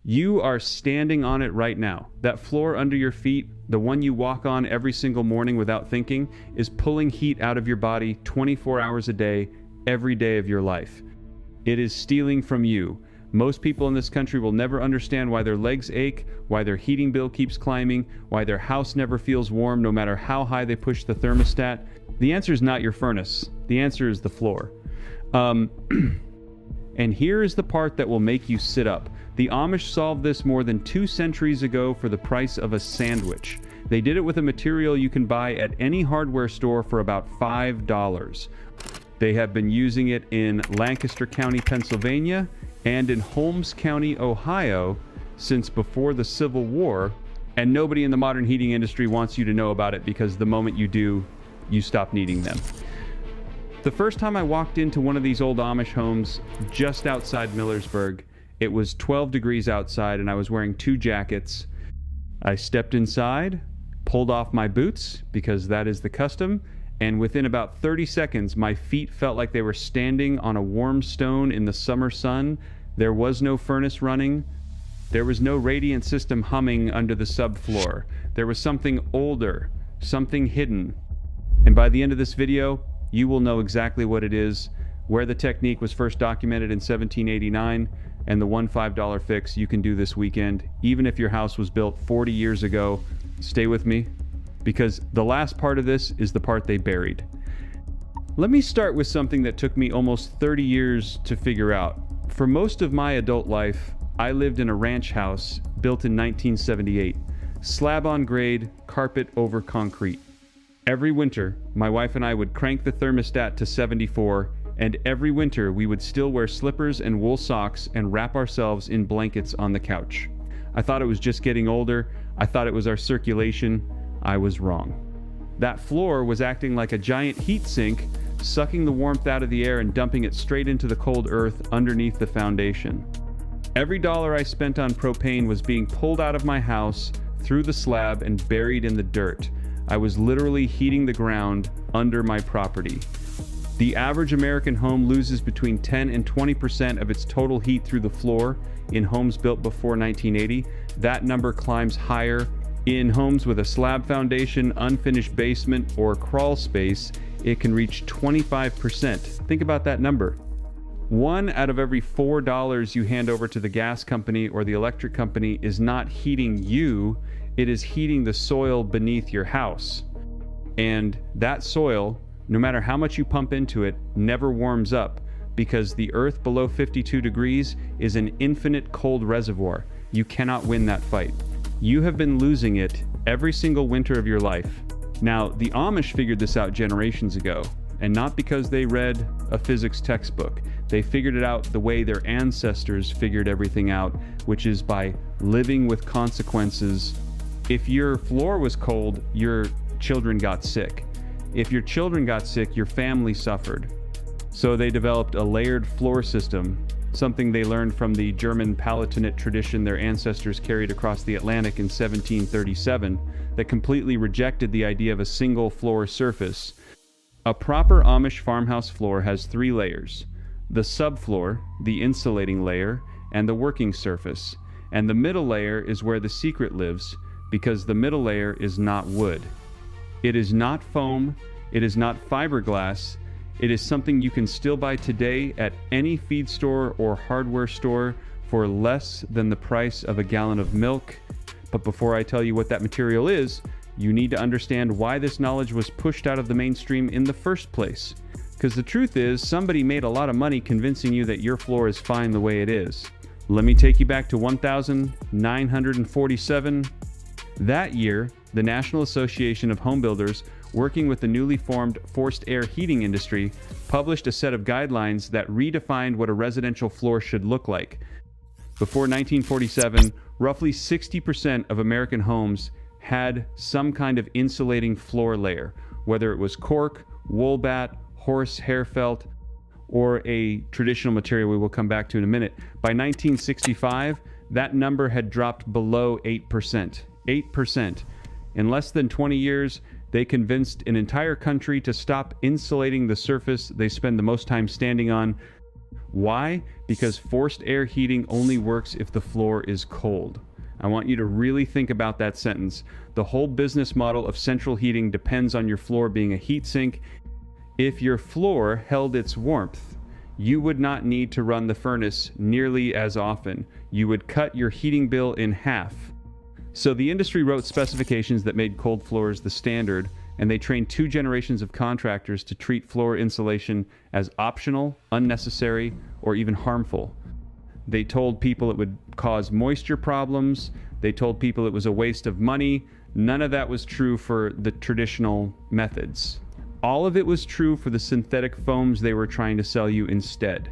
You are standing on it right now. That floor under your feet, the one you walk on every single morning without thinking, is pulling heat out of your body 24 hours a day, every day of your life. It is stealing from you. Most people in this country will never understand why their legs ache, why their heating bill keeps climbing, why their house never feels warm no matter how high they push the thermostat. The answer is not your furnace. The answer is the floor. And here is the part that will make you sit up. The Amish solved this more than 2 centuries ago for the price of a sandwich. They did it with a material you can buy at any hardware store for about $5. They have been using it in Lancaster County, Pennsylvania, and in Holmes County, Ohio, since before the Civil War, and nobody in the modern heating industry wants you to know about it because the moment you do, you stop needing them. The first time I walked into one of these old Amish homes just outside Millersburg, it was 12 degrees outside and I was wearing 2 jackets. I stepped inside, pulled off my boots because that is the custom, and within about 30 seconds my feet felt like they were standing on a warm stone in the summer sun. There was no furnace running. There was no radiant system humming under the subfloor. There was something older, something hidden. And by the end of this video, you will know exactly what it is, where the technique was first documented in 1789, and the one $5 fix you can do this weekend, even if your house was built 40 years ago. Stay with me, because the last part of this is the part they buried. Let me start with something that took me almost 30 years to figure out. For most of my adult life, I lived in a ranch house built in 1978. Slab on grade, carpet over concrete. Every winter, my wife and I would crank the thermostat to 74, and every winter we would still wear slippers and wool socks and wrap ourselves in blankets on the couch. I thought it was just getting older. I thought it was our circulation. I was wrong. That floor was acting like a giant heat sink, sucking the warmth out of the air and dumping it straight into the cold earth underneath the foundation. Every dollar I spent on propane was being pulled out of my house, through the slab, and buried in the dirt. I was literally heating the ground under my property. The average American home loses between 10 and 20% of its total heat through the floor in homes built before 1980. That number climbs higher. In homes with a slab foundation, unfinished basement, or crawl space, it can reach 25%. Think about that number. 1 out of every $4 you hand over to the gas company or the electric company is not heating you, it is heating the soil beneath your house. And that soil, no matter how much you pump into it, never warms up because the earth below 52 degrees is an infinite cold reservoir. You cannot win that fight. You have been losing it every single winter of your life. Now, the Amish figured this out generations ago, and not because they read a physics textbook. They figured it out the way their ancestors figured everything out, which is by living with consequences. If your floor was cold, your children got sick. If your children got sick, your family suffered. So they developed a layered floor system, something they learned from the German Palatinate tradition their ancestors carried across the Atlantic in 1737, that completely rejected the idea of a single floor surface. A proper Amish farmhouse floor has 3 layers: the subfloor, the insulating layer, and the working surface. And the middle layer is where the secret lives, because the middle layer is not wood. It is not foam, it is not fiberglass, it is something you can still buy today at any feed store or hardware store for less than the price of a gallon of milk. But before I tell you what that material is, you need to understand why this knowledge was pushed out of the mainstream in the first place. Because the truth is, somebody made a lot of money convincing you that your floor is fine the way it is. Let me take you back to 1947. That year, the National Association of Home Builders, working with the newly formed forced air heating industry, published a set of guidelines that redefined what a residential floor should look like. Before 1947, roughly 60% of American homes had some kind of insulating floor layer, whether it was cork, wool bat, horse hair felt, or a traditional material we will come back to in a minute. By 1965, that number had dropped below 8%. 8%. In less than 20 years, they convinced an entire country to stop insulating the surface they spend the most time standing on. Why? Because forced air heating only works if the floor is cold. I want you to really think about that sentence. The whole business model of central heating depends on your floor being a heat sink. If your floor held its warmth, you would not need to run the furnace nearly as often. You would cut your heating bill in half. So the industry wrote specifications that made cold floors the standard, and they trained 2 generations of contractors to treat floor insulation as optional, unnecessary, or even harmful. They told people it would cause moisture problems. They told people it was a waste of money. None of that was true for the traditional methods. All of it was true for the synthetic foams they were trying to sell you instead.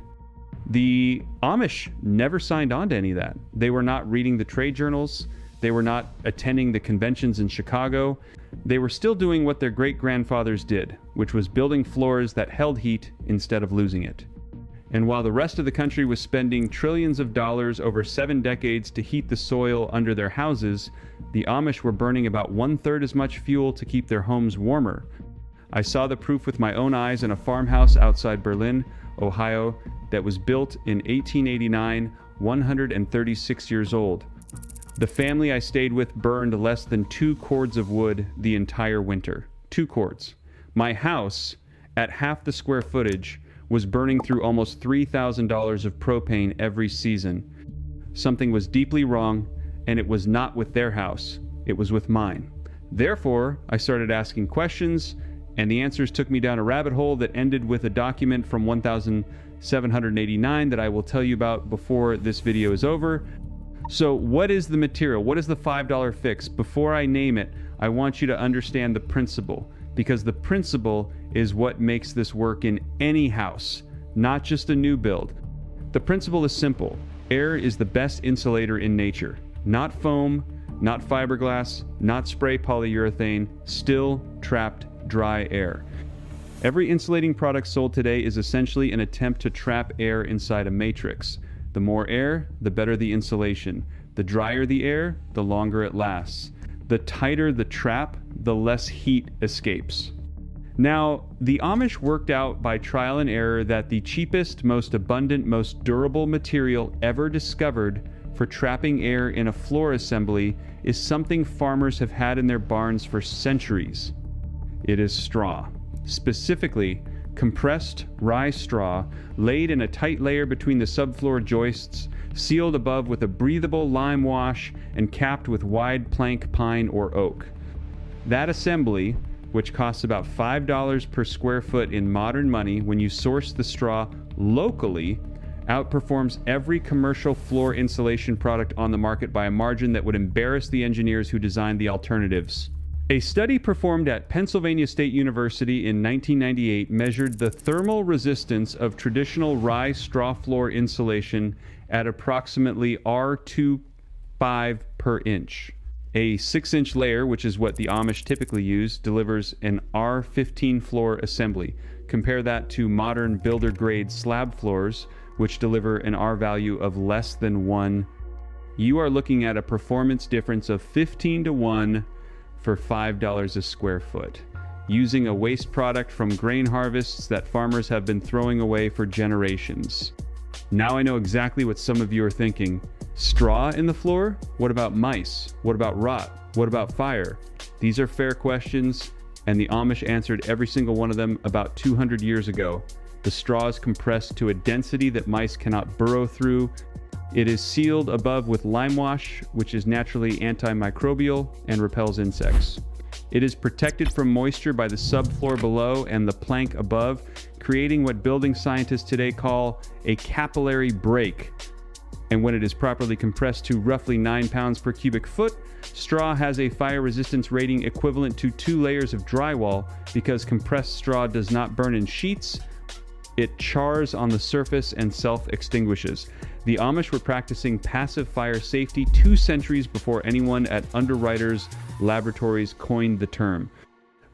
The Amish never signed on to any of that. They were not reading the trade journals. They were not attending the conventions in Chicago. They were still doing what their great-grandfathers did, which was building floors that held heat instead of losing it. And while the rest of the country was spending trillions of dollars over 7 decades to heat the soil under their houses, the Amish were burning about 1/3 as much fuel to keep their homes warmer. I saw the proof with my own eyes in a farmhouse outside Berlin, Ohio, that was built in 1889, 136 years old. The family I stayed with burned less than 2 cords of wood the entire winter. 2 cords. My house, at half the square footage, was burning through almost $3,000 of propane every season. Something was deeply wrong, and it was not with their house. It was with mine. Therefore, I started asking questions, and the answers took me down a rabbit hole that ended with a document from 1789 that I will tell you about before this video is over. So what is the material? What is the $5 fix? Before I name it, I want you to understand the principle, because the principle is what makes this work in any house, not just a new build. The principle is simple. Air is the best insulator in nature. Not foam, not fiberglass, not spray polyurethane, still trapped dry air. Every insulating product sold today is essentially an attempt to trap air inside a matrix. The more air, the better the insulation. The drier the air, the longer it lasts. The tighter the trap, the less heat escapes. Now, the Amish worked out by trial and error that the cheapest, most abundant, most durable material ever discovered for trapping air in a floor assembly is something farmers have had in their barns for centuries. It is straw. Specifically, compressed rye straw laid in a tight layer between the subfloor joists, sealed above with a breathable lime wash, and capped with wide plank pine or oak. That assembly, which costs about $5 per square foot in modern money when you source the straw locally, outperforms every commercial floor insulation product on the market by a margin that would embarrass the engineers who designed the alternatives. A study performed at Pennsylvania State University in 1998 measured the thermal resistance of traditional rye straw floor insulation at approximately R25 per inch. A 6-inch layer, which is what the Amish typically use, delivers an R15 floor assembly. Compare that to modern builder-grade slab floors, which deliver an R value of less than 1. You are looking at a performance difference of 15 to 1 for $5 a square foot, using a waste product from grain harvests that farmers have been throwing away for generations. Now I know exactly what some of you are thinking. Straw in the floor? What about mice? What about rot? What about fire? These are fair questions, and the Amish answered every single one of them about 200 years ago. The straw is compressed to a density that mice cannot burrow through. It is sealed above with lime wash, which is naturally antimicrobial and repels insects. It is protected from moisture by the subfloor below and the plank above, creating what building scientists today call a capillary break. And when it is properly compressed to roughly 9 pounds per cubic foot, straw has a fire resistance rating equivalent to 2 layers of drywall. Because compressed straw does not burn in sheets, it chars on the surface and self-extinguishes. The Amish were practicing passive fire safety 2 centuries before anyone at underwriters' laboratories coined the term.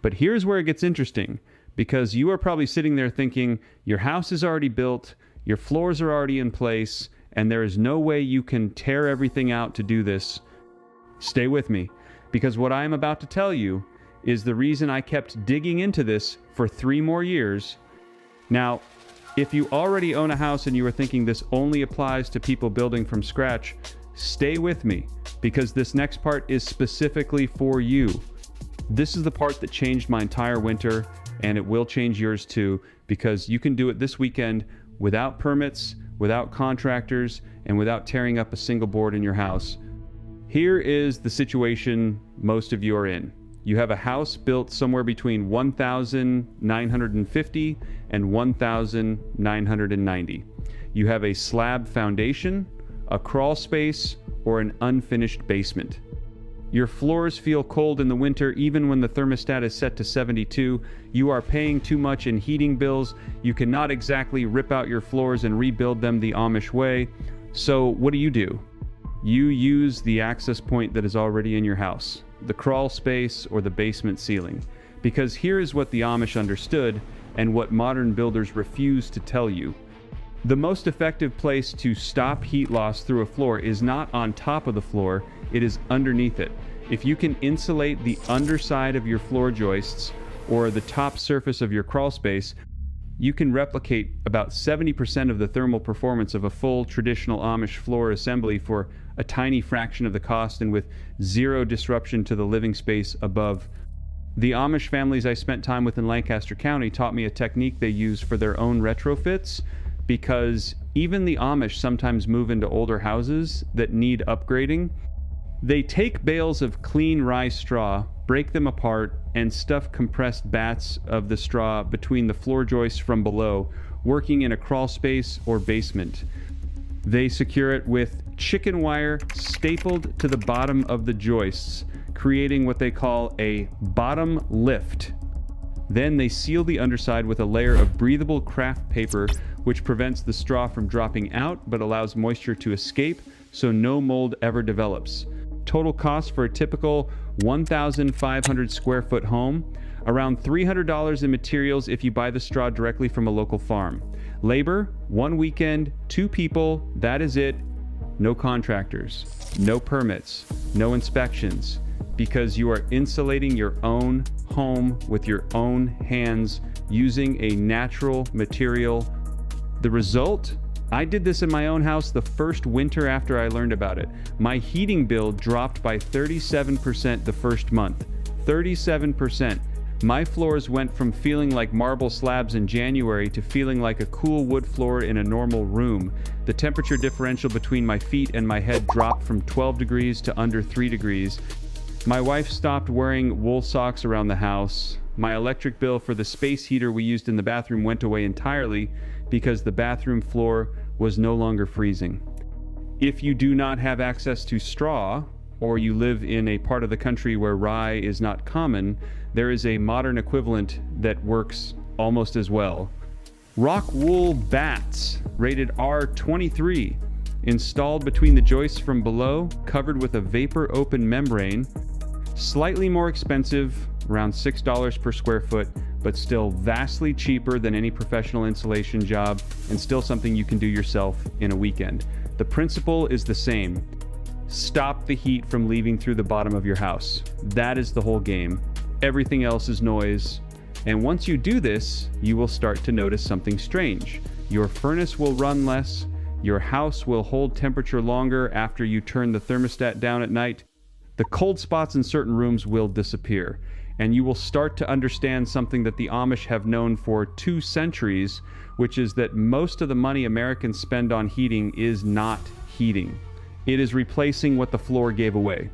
But here's where it gets interesting, because you are probably sitting there thinking, your house is already built, your floors are already in place, and there is no way you can tear everything out to do this. Stay with me, because what I am about to tell you is the reason I kept digging into this for 3 more years. Now, If you already own a house and you are thinking this only applies to people building from scratch, stay with me, because this next part is specifically for you. This is the part that changed my entire winter, and it will change yours too, because you can do it this weekend without permits, without contractors, and without tearing up a single board in your house. Here is the situation most of you are in. You have a house built somewhere between 1,950 and 1,990. You have a slab foundation, a crawl space, or an unfinished basement. Your floors feel cold in the winter even when the thermostat is set to 72. You are paying too much in heating bills. You cannot exactly rip out your floors and rebuild them the Amish way. So what do? You use the access point that is already in your house, the crawl space or the basement ceiling. Because here is what the Amish understood and what modern builders refuse to tell you. The most effective place to stop heat loss through a floor is not on top of the floor, it is underneath it. If you can insulate the underside of your floor joists or the top surface of your crawl space, you can replicate about 70% of the thermal performance of a full traditional Amish floor assembly for a tiny fraction of the cost and with zero disruption to the living space above. The Amish families I spent time with in Lancaster County taught me a technique they use for their own retrofits, because even the Amish sometimes move into older houses that need upgrading. They take bales of clean rye straw, break them apart, and stuff compressed bats of the straw between the floor joists from below, working in a crawl space or basement. They secure it with chicken wire stapled to the bottom of the joists, creating what they call a bottom lift. Then they seal the underside with a layer of breathable craft paper, which prevents the straw from dropping out but allows moisture to escape so no mold ever develops. Total cost for a typical 1,500 square foot home, around $300 in materials if you buy the straw directly from a local farm. Labor, 1 weekend, 2 people, that is it. No contractors, no permits, no inspections, because you are insulating your own home with your own hands using a natural material. The result? I did this in my own house the first winter after I learned about it. My heating bill dropped by 37% the first month. 37%. My floors went from feeling like marble slabs in January to feeling like a cool wood floor in a normal room. The temperature differential between my feet and my head dropped from 12 degrees to under 3 degrees. My wife stopped wearing wool socks around the house. My electric bill for the space heater we used in the bathroom went away entirely because the bathroom floor was no longer freezing. If you do not have access to straw, or you live in a part of the country where rye is not common, there is a modern equivalent that works almost as well. Rock wool bats, rated R23, installed between the joists from below, covered with a vapor open membrane. Slightly more expensive, around $6 per square foot, but still vastly cheaper than any professional insulation job, and still something you can do yourself in a weekend. The principle is the same. Stop the heat from leaving through the bottom of your house. That is the whole game. Everything else is noise. And once you do this, you will start to notice something strange. Your furnace will run less. Your house will hold temperature longer after you turn the thermostat down at night. The cold spots in certain rooms will disappear. And you will start to understand something that the Amish have known for 2 centuries, which is that most of the money Americans spend on heating is not heating. It is replacing what the floor gave away.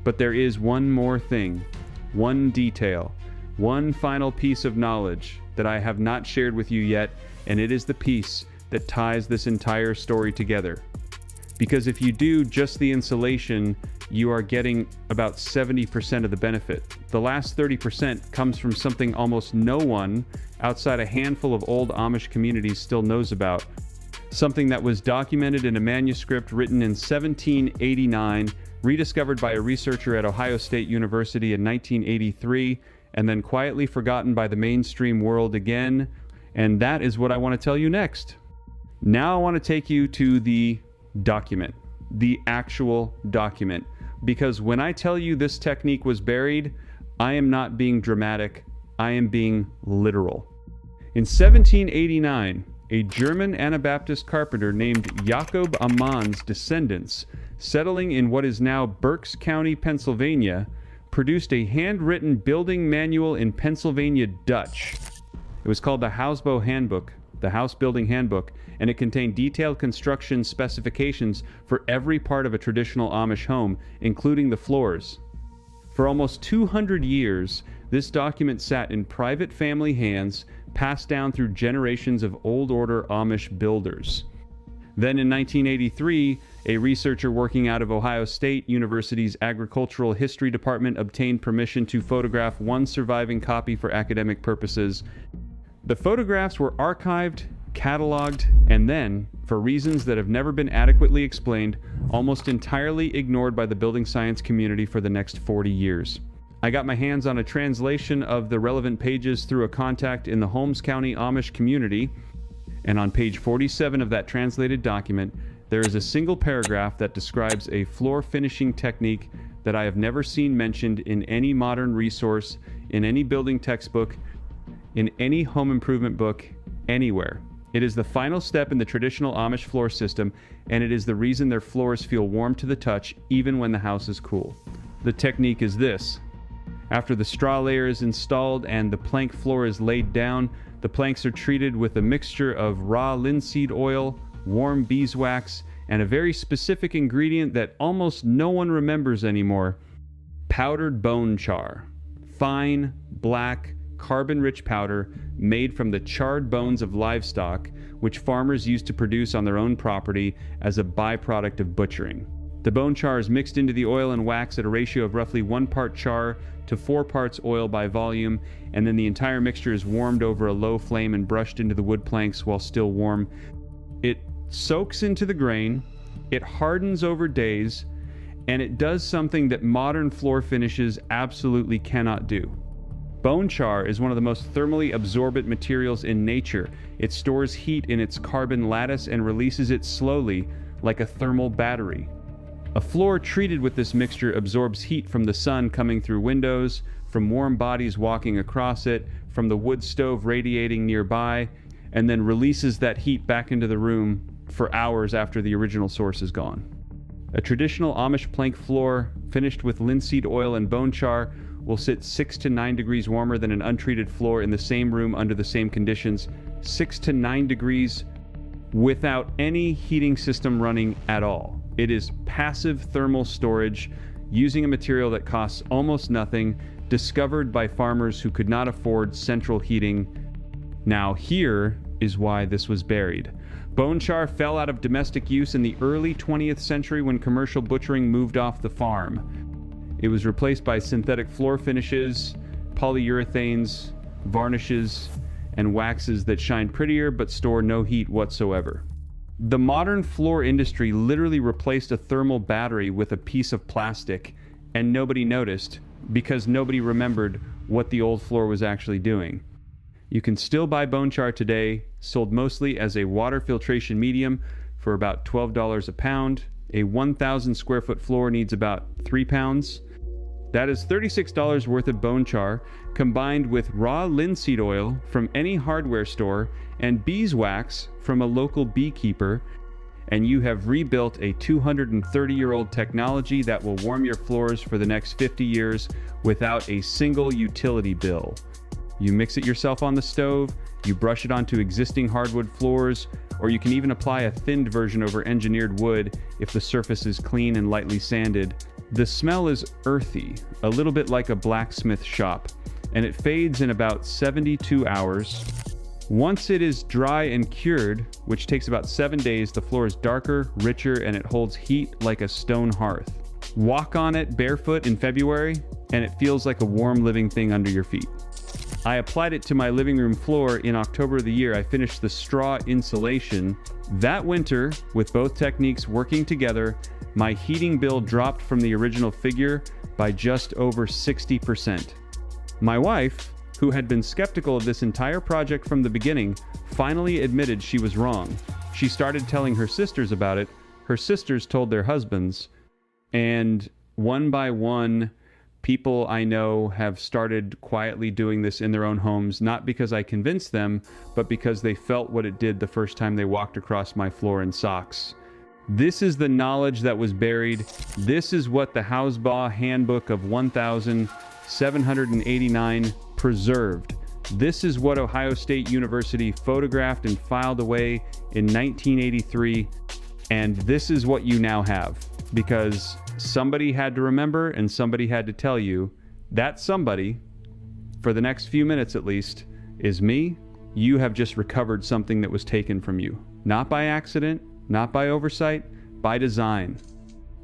But there is one more thing, one detail, one final piece of knowledge that I have not shared with you yet, and it is the piece that ties this entire story together. Because if you do just the insulation, you are getting about 70% of the benefit. The last 30% comes from something almost no one outside a handful of old Amish communities still knows about. Something that was documented in a manuscript written in 1789, rediscovered by a researcher at Ohio State University in 1983, and then quietly forgotten by the mainstream world again. And that is what I want to tell you next. Now I want to take you to the document, the actual document. Because when I tell you this technique was buried, I am not being dramatic, I am being literal. In 1789, a German Anabaptist carpenter named Jakob Amann's descendants, settling in what is now Berks County, Pennsylvania, produced a handwritten building manual in Pennsylvania Dutch. It was called the Hausbau Handbook, the House Building Handbook, and it contained detailed construction specifications for every part of a traditional Amish home, including the floors. For almost 200 years, this document sat in private family hands, passed down through generations of old order Amish builders. Then in 1983, a researcher working out of Ohio State University's Agricultural History Department obtained permission to photograph one surviving copy for academic purposes. The photographs were archived, cataloged, and then, for reasons that have never been adequately explained, almost entirely ignored by the building science community for the next 40 years. I got my hands on a translation of the relevant pages through a contact in the Holmes County Amish community, and on page 47 of that translated document, there is a single paragraph that describes a floor finishing technique that I have never seen mentioned in any modern resource, in any building textbook, in any home improvement book, anywhere. It is the final step in the traditional Amish floor system, and it is the reason their floors feel warm to the touch even when the house is cool. The technique is this. After the straw layer is installed and the plank floor is laid down, the planks are treated with a mixture of raw linseed oil, warm beeswax, and a very specific ingredient that almost no one remembers anymore: powdered bone char. Fine, black, carbon-rich powder made from the charred bones of livestock, which farmers used to produce on their own property as a byproduct of butchering. The bone char is mixed into the oil and wax at a ratio of roughly 1 part char to 4 parts oil by volume, and then the entire mixture is warmed over a low flame and brushed into the wood planks while still warm. It soaks into the grain, it hardens over days, and it does something that modern floor finishes absolutely cannot do. Bone char is one of the most thermally absorbent materials in nature. It stores heat in its carbon lattice and releases it slowly, like a thermal battery. A floor treated with this mixture absorbs heat from the sun coming through windows, from warm bodies walking across it, from the wood stove radiating nearby, and then releases that heat back into the room for hours after the original source is gone. A traditional Amish plank floor, finished with linseed oil and bone char, will sit 6 to 9 degrees warmer than an untreated floor in the same room under the same conditions. 6 to 9 degrees without any heating system running at all. It is passive thermal storage using a material that costs almost nothing, discovered by farmers who could not afford central heating. Now here is why this was buried. Bone char fell out of domestic use in the early 20th century when commercial butchering moved off the farm. It was replaced by synthetic floor finishes, polyurethanes, varnishes, and waxes that shine prettier but store no heat whatsoever. The modern floor industry literally replaced a thermal battery with a piece of plastic, and nobody noticed because nobody remembered what the old floor was actually doing. You can still buy bone char today, sold mostly as a water filtration medium for about $12 a pound. A 1,000 square foot floor needs about 3 pounds. That is $36 worth of bone char, combined with raw linseed oil from any hardware store and beeswax from a local beekeeper, and you have rebuilt a 230-year-old technology that will warm your floors for the next 50 years without a single utility bill. You mix it yourself on the stove, you brush it onto existing hardwood floors, or you can even apply a thinned version over engineered wood if the surface is clean and lightly sanded. The smell is earthy, a little bit like a blacksmith shop, and it fades in about 72 hours. Once it is dry and cured, which takes about 7 days, the floor is darker, richer, and it holds heat like a stone hearth. Walk on it barefoot in February, and it feels like a warm living thing under your feet. I applied it to my living room floor in October of the year I finished the straw insulation. That winter, with both techniques working together, my heating bill dropped from the original figure by just over 60%. My wife, who had been skeptical of this entire project from the beginning, finally admitted she was wrong. She started telling her sisters about it. Her sisters told their husbands, and one by one, People I know have started quietly doing this in their own homes, not because I convinced them, but because they felt what it did the first time they walked across my floor in socks. This is the knowledge that was buried. This is what the Hausbau Handbook of 1789 preserved. This is what Ohio State University photographed and filed away in 1983. And this is what you now have, because somebody had to remember and somebody had to tell you. That somebody, for the next few minutes at least, is me. You have just recovered something that was taken from you. Not by accident, not by oversight, by design.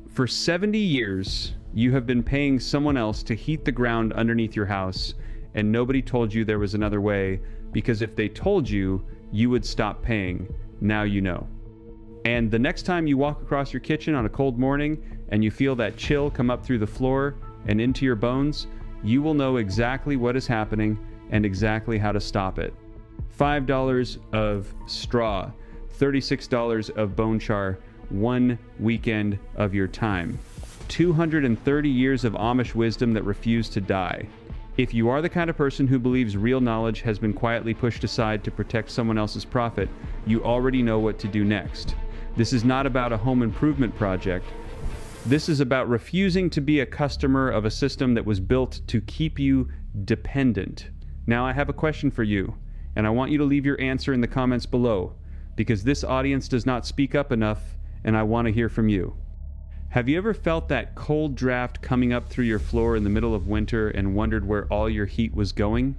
For 70 years, you have been paying someone else to heat the ground underneath your house, and nobody told you there was another way, because if they told you, you would stop paying. Now you know. And the next time you walk across your kitchen on a cold morning and you feel that chill come up through the floor and into your bones, you will know exactly what is happening and exactly how to stop it. $5 of straw, $36 of bone char, 1 weekend of your time. 230 years of Amish wisdom that refuse to die. If you are the kind of person who believes real knowledge has been quietly pushed aside to protect someone else's profit, you already know what to do next. This is not about a home improvement project. This is about refusing to be a customer of a system that was built to keep you dependent. Now I have a question for you, and I want you to leave your answer in the comments below, because this audience does not speak up enough, and I want to hear from you. Have you ever felt that cold draft coming up through your floor in the middle of winter and wondered where all your heat was going?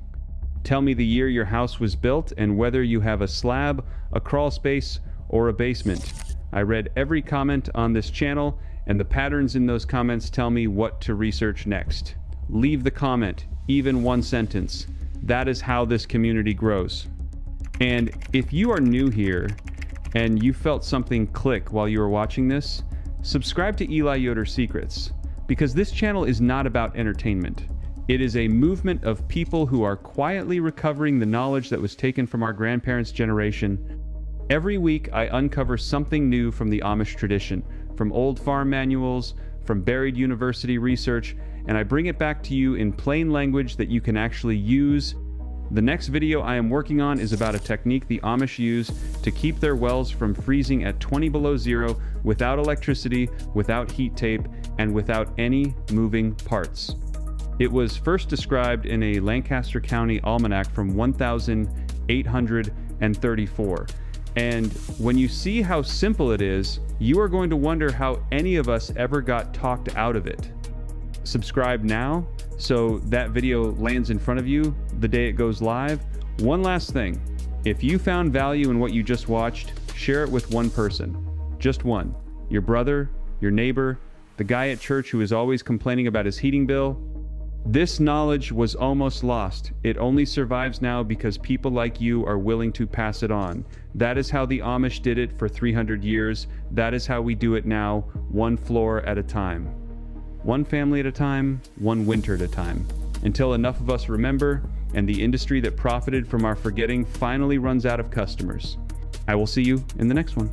Tell me the year your house was built and whether you have a slab, a crawl space, or a basement. I read every comment on this channel, and the patterns in those comments tell me what to research next. Leave the comment, even one sentence. That is how this community grows. And if you are new here and you felt something click while you were watching this, subscribe to Eli Yoder Secrets, because this channel is not about entertainment. It is a movement of people who are quietly recovering the knowledge that was taken from our grandparents' generation. Every week, I uncover something new from the Amish tradition, from old farm manuals, from buried university research, and I bring it back to you in plain language that you can actually use. The next video I am working on is about a technique the Amish use to keep their wells from freezing at 20 below zero without electricity, without heat tape, and without any moving parts. It was first described in a Lancaster County almanac from 1834. And when you see how simple it is, you are going to wonder how any of us ever got talked out of it. Subscribe now so that video lands in front of you the day it goes live. One last thing, if you found value in what you just watched, share it with one person. Just one. Your brother, your neighbor, the guy at church who is always complaining about his heating bill. This knowledge was almost lost. It only survives now because people like you are willing to pass it on. That is how the Amish did it for 300 years. That is how we do it now, one floor at a time. One family at a time, one winter at a time. Until enough of us remember, and the industry that profited from our forgetting finally runs out of customers. I will see you in the next one.